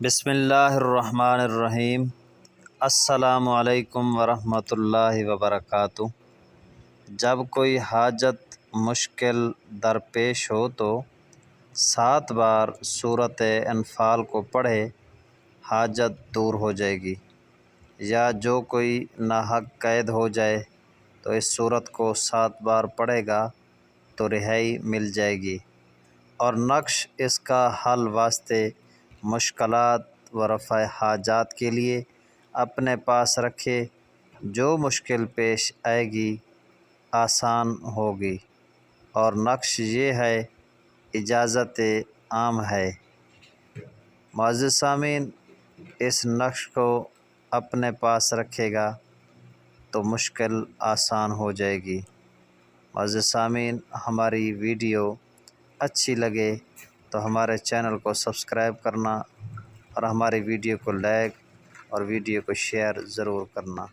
بسم اللہ الرحمن الرحیم۔ السلام علیکم ورحمۃ اللہ وبرکاتہ۔ جب کوئی حاجت مشکل درپیش ہو تو 7 بار سورۃ انفال کو پڑھے، حاجت دور ہو جائے گی۔ یا جو کوئی ناحق قید ہو جائے تو اس سورت کو 7 بار پڑھے گا تو رہائی مل جائے گی۔ اور نقش اس کا حل واسطے مشکلات و رفع حاجات کے لیے اپنے پاس رکھے، جو مشکل پیش آئے گی آسان ہوگی۔ اور نقش یہ ہے، اجازت عام ہے۔ معزز سامعین، اس نقش کو اپنے پاس رکھے گا تو مشکل آسان ہو جائے گی۔ معزز سامعین، ہماری ویڈیو اچھی لگے تو ہمارے چینل کو سبسکرائب کرنا اور ہماری ویڈیو کو لائک اور ویڈیو کو شیئر ضرور کرنا۔